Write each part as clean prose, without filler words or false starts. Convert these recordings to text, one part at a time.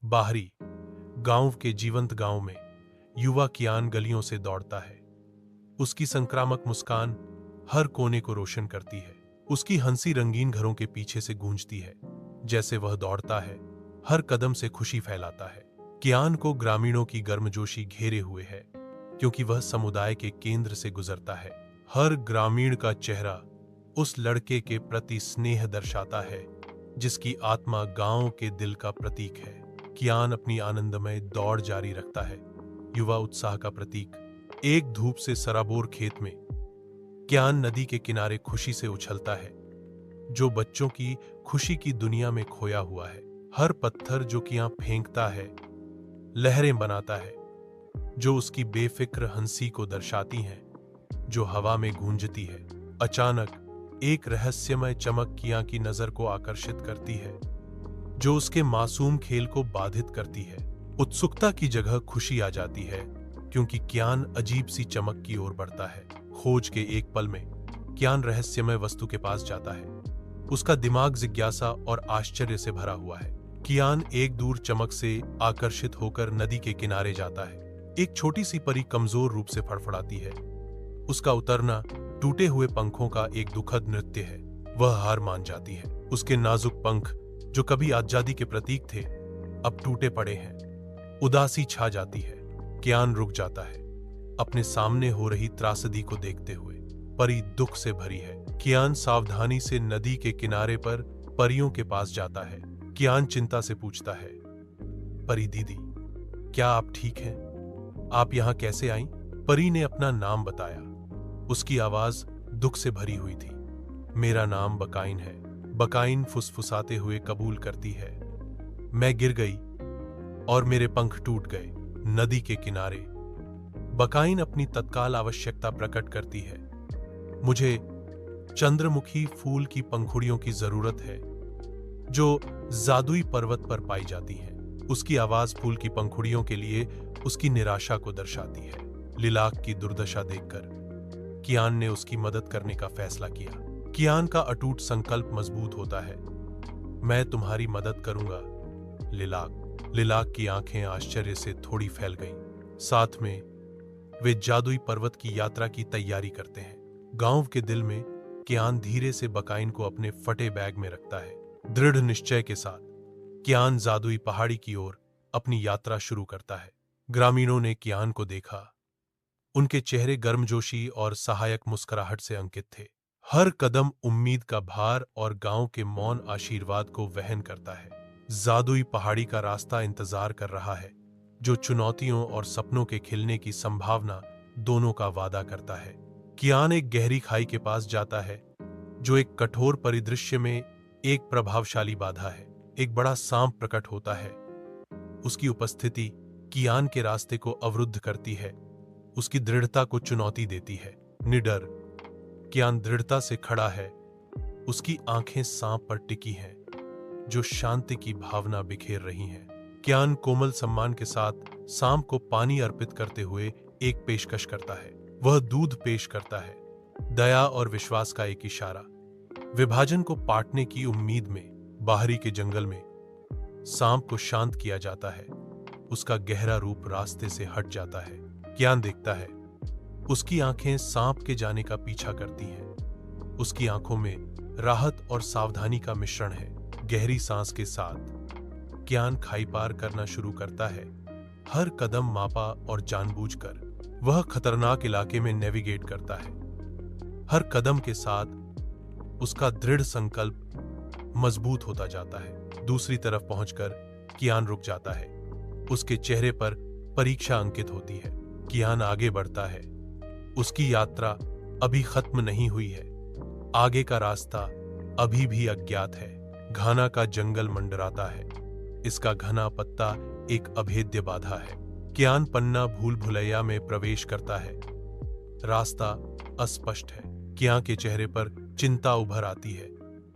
बाहरी गांव के जीवंत गांव में युवा कियान गलियों से दौड़ता है। उसकी संक्रामक मुस्कान हर कोने को रोशन करती है। उसकी हंसी रंगीन घरों के पीछे से गूंजती है। जैसे वह दौड़ता है, हर कदम से खुशी फैलाता है। कियान को ग्रामीणों की गर्मजोशी घेरे हुए है, क्योंकि वह समुदाय के केंद्र से गुजरता है। हर ग्रामीण का चेहरा उस लड़के के प्रति स्नेह दर्शाता है, जिसकी आत्मा गांव के दिल का प्रतीक है। कियान अपनी आनंदमय दौड़ जारी रखता है, युवा उत्साह का प्रतीक। एक धूप से सराबोर खेत में कियान नदी के किनारे खुशी से उछलता है, जो बच्चों की खुशी की दुनिया में खोया हुआ है। हर पत्थर जो कियान फेंकता है लहरें बनाता है, जो उसकी बेफिक्र हंसी को दर्शाती हैं, जो हवा में गूंजती है। अचानक एक रहस्यमय चमक कियान की नजर को आकर्षित करती है, जो उसके मासूम खेल को बाधित करती है। उत्सुकता की जगह खुशी आ जाती है, क्योंकि कियान अजीब सी चमक की ओर बढ़ता है। खोज के एक पल में कियान रहस्यमय वस्तु के पास जाता है। उसका दिमाग जिज्ञासा और आश्चर्य से भरा हुआ है। कियान एक दूर चमक से आकर्षित होकर नदी के किनारे जाता है। एक छोटी सी परी कमजोर रूप से फड़फड़ाती है। उसका उतरना टूटे हुए पंखों का एक दुखद नृत्य है। वह हार मान जाती है। उसके नाजुक पंख, जो कभी आजादी के प्रतीक थे, अब टूटे पड़े हैं। उदासी छा जाती है। कियान रुक जाता है, अपने सामने हो रही त्रासदी को देखते हुए। परी दुख से भरी है। कियान सावधानी से नदी के किनारे पर परियों के पास जाता है। कियान चिंता से पूछता है, परी दीदी, क्या आप ठीक हैं? आप यहां कैसे आईं? परी ने अपना नाम बताया। उसकी आवाज दुख से भरी हुई थी। मेरा नाम बकाइन है। बकाइन फुसफुसाते हुए कबूल करती है। मैं गिर गई और मेरे पंख टूट गए नदी के किनारे। बकाइन अपनी तत्काल आवश्यकता प्रकट करती है। मुझे चंद्रमुखी फूल की पंखुड़ियों की जरूरत है, जो जादुई पर्वत पर पाई जाती हैं। उसकी आवाज फूल की पंखुड़ियों के लिए उसकी निराशा को दर्शाती है। लिलाक की दुर्दशा देखकर कियान ने उसकी मदद करने का फैसला किया। कियान का अटूट संकल्प मजबूत होता है। मैं तुम्हारी मदद करूंगा, लिलाक। लिलाक की आंखें आश्चर्य से थोड़ी फैल गईं। साथ में वे जादुई पर्वत की यात्रा की तैयारी करते हैं। गांव के दिल में कियान धीरे से बकाइन को अपने फटे बैग में रखता है। दृढ़ निश्चय के साथ कियान जादुई पहाड़ी की ओर अपनी यात्रा शुरू करता है। ग्रामीणों ने कियान को देखा। उनके चेहरे गर्मजोशी और सहायक मुस्कुराहट से अंकित थे। हर कदम उम्मीद का भार और गांव के मौन आशीर्वाद को वहन करता है। जादुई पहाड़ी का रास्ता इंतजार कर रहा है, जो चुनौतियों और सपनों के खिलने की संभावना दोनों का वादा करता है। कियान एक गहरी खाई के पास जाता है, जो एक कठोर परिदृश्य में एक प्रभावशाली बाधा है। एक बड़ा सांप प्रकट होता है। उसकी उपस्थिति कियान के रास्ते को अवरुद्ध करती है, उसकी दृढ़ता को चुनौती देती है। निडर कियान दृढ़ता से खड़ा है। उसकी आंखें सांप पर टिकी हैं, जो शांति की भावना बिखेर रही हैं। कियान कोमल सम्मान के साथ सांप को पानी अर्पित करते हुए एक पेशकश करता है। वह दूध पेश करता है, दया और विश्वास का एक इशारा। विभाजन को पाटने की उम्मीद में बाहरी के जंगल में सांप को शांत किया जाता है। उसका गहरा रूप रास्ते से हट जाता है। कियान देखता है, उसकी आंखें सांप के जाने का पीछा करती हैं। उसकी आंखों में राहत और सावधानी का मिश्रण है। गहरी सांस के साथ कियान खाई पार करना शुरू करता है, हर कदम मापा और जानबूझकर। वह खतरनाक इलाके में नेविगेट करता है। हर कदम के साथ उसका दृढ़ संकल्प मजबूत होता जाता है। दूसरी तरफ पहुंचकर कियान रुक जाता है। उसके चेहरे पर परीक्षा अंकित होती है। कियान आगे बढ़ता है। उसकी यात्रा अभी खत्म नहीं हुई है। आगे का रास्ता अभी भी अज्ञात है। घाना का जंगल मंडराता है। इसका घना पत्ता एक अभेद्य बाधा है। कियान पन्ना भूल भुलैया में प्रवेश करता है। रास्ता अस्पष्ट है। कियान के चेहरे पर चिंता उभर आती है,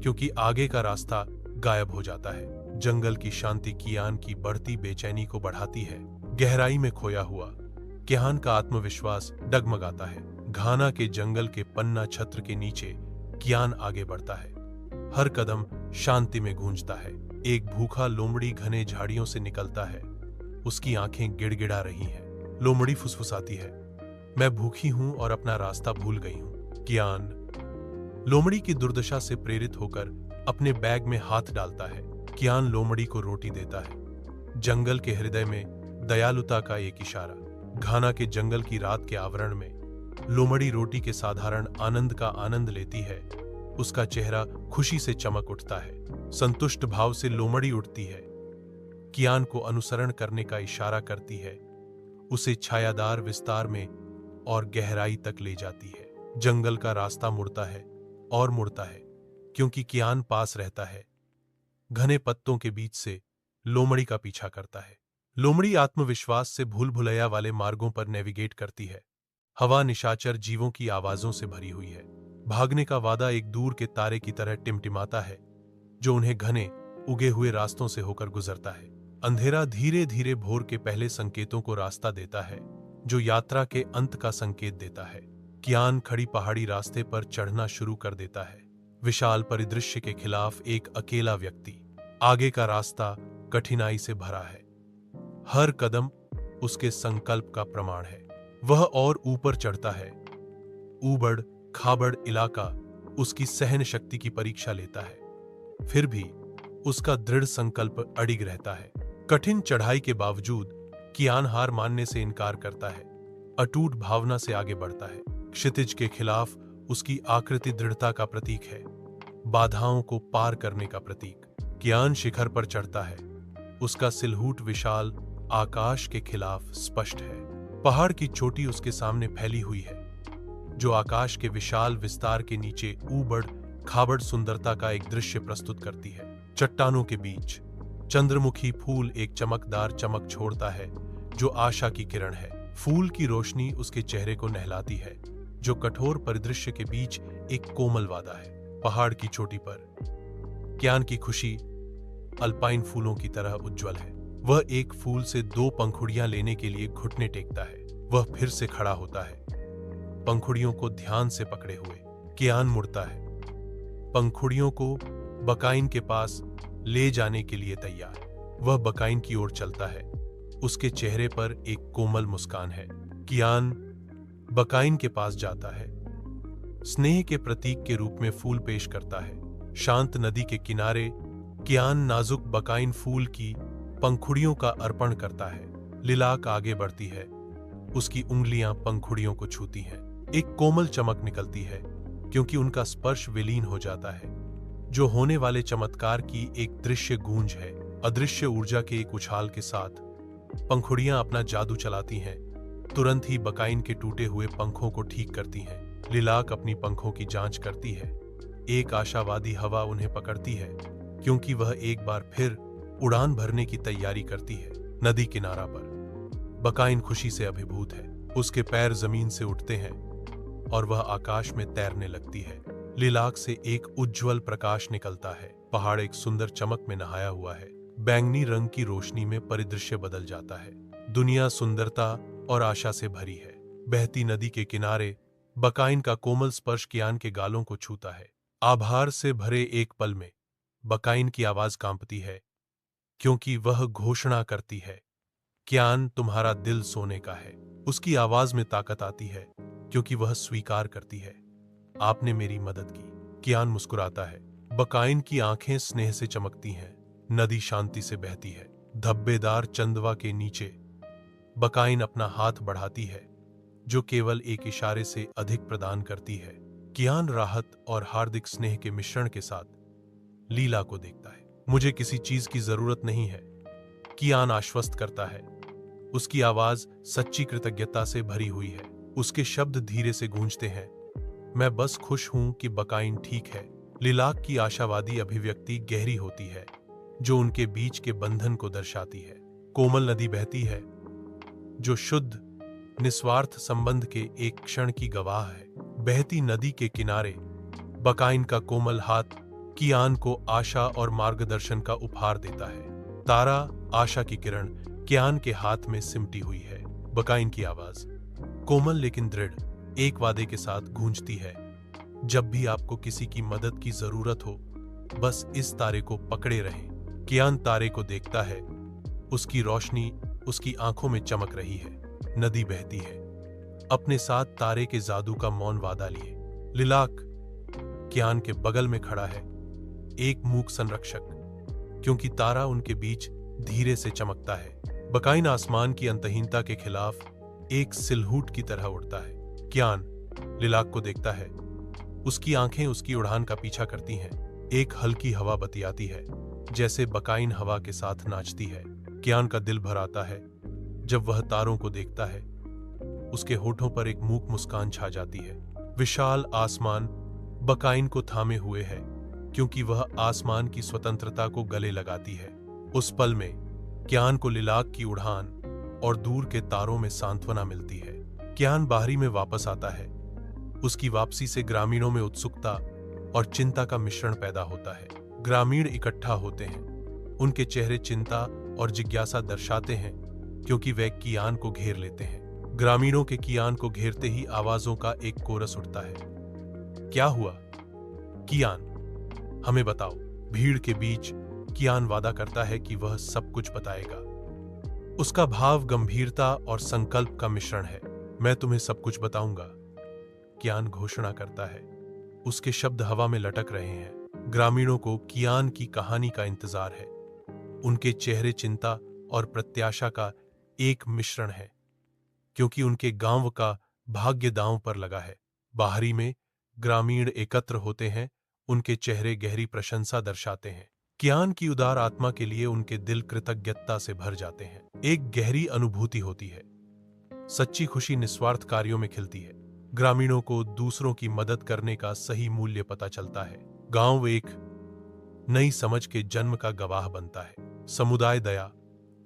क्योंकि आगे का रास्ता गायब हो जाता है। जंगल की शांति कियान की बढ़ती बेचैनी को बढ़ाती है। गहराई में खोया हुआ कियान का आत्मविश्वास डगमगाता है। घाना के जंगल के पन्ना छत्र के नीचे कियान आगे बढ़ता है। हर कदम शांति में गूंजता है। एक भूखा लोमड़ी घने झाड़ियों से निकलता है। उसकी आंखें गिड़गिड़ा रही हैं। लोमड़ी फुसफुसाती है, मैं भूखी हूं और अपना रास्ता भूल गई हूं। कियान लोमड़ी की दुर्दशा से प्रेरित होकर अपने बैग में हाथ डालता है। कियान लोमड़ी को रोटी देता है। जंगल के हृदय में दयालुता का एक इशारा। घाना के जंगल की रात के आवरण में लोमड़ी रोटी के साधारण आनंद का आनंद लेती है। उसका चेहरा खुशी से चमक उठता है। संतुष्ट भाव से लोमड़ी उठती है, कियान को अनुसरण करने का इशारा करती है, उसे छायादार विस्तार में और गहराई तक ले जाती है। जंगल का रास्ता मुड़ता है और मुड़ता है, क्योंकि कियान पास रहता है। घने पत्तों के बीच से लोमड़ी का पीछा करता है। लोमड़ी आत्मविश्वास से भूल भुलैया वाले मार्गों पर नेविगेट करती है। हवा निशाचर जीवों की आवाजों से भरी हुई है। भागने का वादा एक दूर के तारे की तरह टिमटिमाता है, जो उन्हें घने उगे हुए रास्तों से होकर गुजरता है। अंधेरा धीरे धीरे भोर के पहले संकेतों को रास्ता देता है, जो यात्रा के अंत का संकेत देता है। कियान खड़ी पहाड़ी रास्ते पर चढ़ना शुरू कर देता है। विशाल परिदृश्य के खिलाफ एक अकेला व्यक्ति। आगे का रास्ता कठिनाई से भरा है। हर कदम उसके संकल्प का प्रमाण है। वह और ऊपर चढ़ता है। ऊबड़ खाबड़ इलाका उसकी सहन शक्ति की परीक्षा लेता है। फिर भी उसका दृढ़ संकल्प अडिग रहता है। कठिन चढ़ाई के बावजूद कियान हार मानने से इनकार करता है। अटूट भावना से आगे बढ़ता है। क्षितिज के खिलाफ उसकी आकृति दृढ़ता का प्रतीक है, बाधाओं को पार करने का प्रतीक। कियान शिखर पर चढ़ता है। उसका सिलहूट विशाल आकाश के खिलाफ स्पष्ट है। पहाड़ की चोटी उसके सामने फैली हुई है, जो आकाश के विशाल विस्तार के नीचे ऊबड़ खाबड़ सुंदरता का एक दृश्य प्रस्तुत करती है। चट्टानों के बीच चंद्रमुखी फूल एक चमकदार चमक छोड़ता है, जो आशा की किरण है। फूल की रोशनी उसके चेहरे को नहलाती है, जो कठोर परिदृश्य के बीच एक कोमल वादा है। पहाड़ की चोटी पर कियान की खुशी अल्पाइन फूलों की तरह उज्जवल है। वह एक फूल से 2 पंखुड़ियां लेने के लिए घुटने टेकता है। वह फिर से खड़ा होता है, पंखुड़ियों को ध्यान से पकड़े हुए। कियान मुड़ता है, पंखुड़ियों को बकाइन के पास ले जाने के लिए तैयार। वह बकाइन की ओर चलता है। उसके चेहरे पर एक कोमल मुस्कान है। कियान बकाइन के पास जाता है, स्नेह के प्रतीक के रूप में फूल पेश करता है। शांत नदी के किनारे कियान नाजुक बकाइन फूल की पंखुड़ियों का अर्पण करता है। लिलाक आगे बढ़ती है, उसकी उंगलियां पंखुड़ियों को छूती हैं। एक कोमल चमक निकलती है, क्योंकि उनका स्पर्श विलीन हो जाता है, जो होने वाले चमत्कार की एक दृश्य गूंज है। अदृश्य ऊर्जा के एक उछाल के साथ पंखुड़ियां अपना जादू चलाती हैं। तुरंत ही बकाइन के टूटे हुए पंखों को ठीक करती हैं। लिलाक अपनी पंखों की जांच करती है। एक आशावादी हवा उन्हें पकड़ती है, क्योंकि वह एक बार फिर उड़ान भरने की तैयारी करती है। नदी किनारा पर बकाइन खुशी से अभिभूत है। उसके पैर जमीन से उठते हैं और वह आकाश में तैरने लगती है। लिलाक से एक उज्जवल प्रकाश निकलता है। पहाड़ एक सुंदर चमक में नहाया हुआ है। बैंगनी रंग की रोशनी में परिदृश्य बदल जाता है। दुनिया सुंदरता और आशा से भरी है। बहती नदी के किनारे बकाइन का कोमल स्पर्श कियान के गालों को छूता है। आभार से भरे एक पल में बकाइन की आवाज कांपती है, क्योंकि वह घोषणा करती है, कियान तुम्हारा दिल सोने का है। उसकी आवाज में ताकत आती है, क्योंकि वह स्वीकार करती है, आपने मेरी मदद की। कियान मुस्कुराता है। बकाइन की आंखें स्नेह से चमकती हैं। नदी शांति से बहती है। धब्बेदार चंदवा के नीचे बकाइन अपना हाथ बढ़ाती है, जो केवल एक इशारे से अधिक प्रदान करती है। कियान राहत और हार्दिक स्नेह के मिश्रण के साथ लीला को देखता है। मुझे किसी चीज की जरूरत नहीं है, कियान आश्वस्त करता है। उसकी आवाज सच्ची कृतज्ञता से भरी हुई है। उसके शब्द धीरे से गूंजते हैं, मैं बस खुश हूं कि बकाइन ठीक है। लिलाक की आशावादी अभिव्यक्ति गहरी होती है, जो उनके बीच के बंधन को दर्शाती है। कोमल नदी बहती है, जो शुद्ध निस्वार्थ संबंध के एक क्षण की गवाह है। बहती नदी के किनारे बकाइन का कोमल हाथ कियान को आशा और मार्गदर्शन का उपहार देता है। तारा, आशा की किरण कियान के हाथ में सिमटी हुई है। बकाइन की आवाज कोमल लेकिन दृढ़ एक वादे के साथ गूंजती है, जब भी आपको किसी की मदद की जरूरत हो, बस इस तारे को पकड़े रहें। कियान तारे को देखता है। उसकी रोशनी उसकी आंखों में चमक रही है। नदी बहती है, अपने साथ तारे के जादू का मौन वादा लिए। लिलाक कियान के बगल में खड़ा है, एक मूक संरक्षक, क्योंकि तारा उनके बीच धीरे से चमकता है। बकाइन आसमान की अंतहीनता के खिलाफ एक सिलहूट की तरह उड़ता है। कियान लिलाक को देखता है। उसकी आंखें उसकी उड़ान का पीछा करती हैं। एक हल्की हवा बतियाती है, जैसे बकाइन हवा के साथ नाचती है। कियान का दिल भर आता है जब वह तारों को देखता है। उसके होठों पर एक मूक मुस्कान छा जाती है। विशाल आसमान बकाइन को थामे हुए है, क्योंकि वह आसमान की स्वतंत्रता को गले लगाती है। उस पल में कियान को लिलाक की उड़ान और दूर के तारों में सांत्वना मिलती है। कियान बाहरी में वापस आता है। उसकी वापसी से ग्रामीणों में उत्सुकता और चिंता का मिश्रण पैदा होता है। ग्रामीण इकट्ठा होते हैं। उनके चेहरे चिंता और जिज्ञासा दर्शाते हैं, क्योंकि वे कियान को घेर लेते हैं। ग्रामीणों के कियान को घेरते ही आवाजों का एक कोरस उठता है। क्या हुआ कियान, हमें बताओ। भीड़ के बीच कियान वादा करता है कि वह सब कुछ बताएगा। उसका भाव गंभीरता और संकल्प का मिश्रण है। मैं तुम्हें सब कुछ बताऊंगा, कियान घोषणा करता है। उसके शब्द हवा में लटक रहे हैं। ग्रामीणों को कियान की कहानी का इंतजार है। उनके चेहरे चिंता और प्रत्याशा का एक मिश्रण है, क्योंकि उनके गांव का भाग्य दांव पर लगा है। बाहरी में ग्रामीण एकत्र होते हैं। उनके चेहरे गहरी प्रशंसा दर्शाते हैं। कियान की उदार आत्मा के लिए उनके दिल कृतज्ञता से भर जाते हैं। एक गहरी अनुभूति होती है। सच्ची खुशी निस्वार्थ कार्यों में खिलती है। ग्रामीणों को दूसरों की मदद करने का सही मूल्य पता चलता है। गांव एक नई समझ के जन्म का गवाह बनता है। समुदाय दया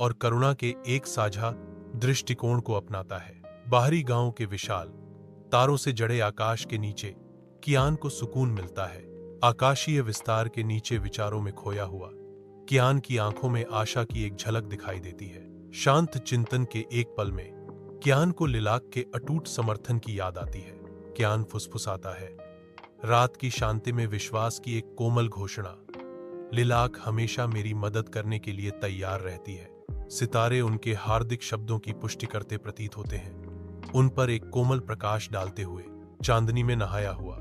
और करुणा के एक साझा दृष्टिकोण को अपनाता है। बाहरी गांव के विशाल तारों से जड़े आकाश के नीचे कियान को सुकून मिलता है। आकाशीय विस्तार के नीचे विचारों में खोया हुआ कियान की आंखों में आशा की एक झलक दिखाई देती है। शांत चिंतन के एक पल में कियान को लिलाक के अटूट समर्थन की याद आती है। कियान फुसफुसाता है, रात की शांति में विश्वास की एक कोमल घोषणा। लिलाक हमेशा मेरी मदद करने के लिए तैयार रहती है। सितारे उनके हार्दिक शब्दों की पुष्टि करते प्रतीत होते हैं, उन पर एक कोमल प्रकाश डालते हुए, चांदनी में नहाया हुआ।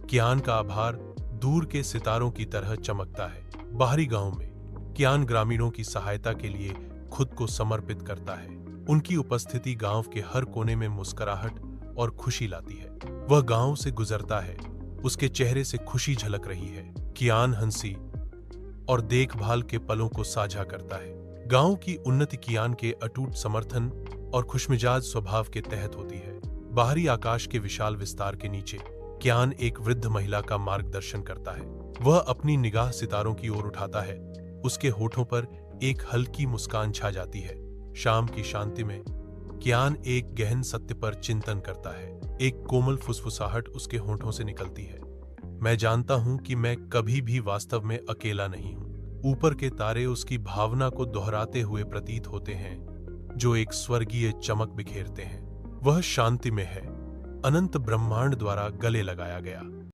कियान का आभार दूर के सितारों की तरह चमकता है। बाहरी गांव में कियान ग्रामीणों की सहायता के लिए खुद को समर्पित करता है। उनकी उपस्थिति गांव के हर कोने में मुस्कुराहट और खुशी लाती है। वह गांव से गुजरता है, उसके चेहरे से खुशी झलक रही है। कियान हंसी और देखभाल के पलों को साझा करता है। गांव की उन्नति कियान के अटूट समर्थन और खुशमिजाज स्वभाव के तहत होती है। बाहरी आकाश के विशाल विस्तार के नीचे कियान एक वृद्ध महिला का मार्गदर्शन करता है। वह अपनी निगाह सितारों की ओर उठाता है। उसके होठों पर एक हल्की मुस्कान छा जाती है। शाम की शांति में कियान एक गहन सत्य पर चिंतन करता है। एक कोमल फुसफुसाहट उसके होठों से निकलती है। मैं जानता हूं कि मैं कभी भी वास्तव में अकेला नहीं हूं। ऊपर के तारे उसकी भावना को दोहराते हुए प्रतीत होते हैं, जो एक स्वर्गीय चमक बिखेरते हैं। वह शांति में है, अनंत ब्रह्मांड द्वारा गले लगाया गया।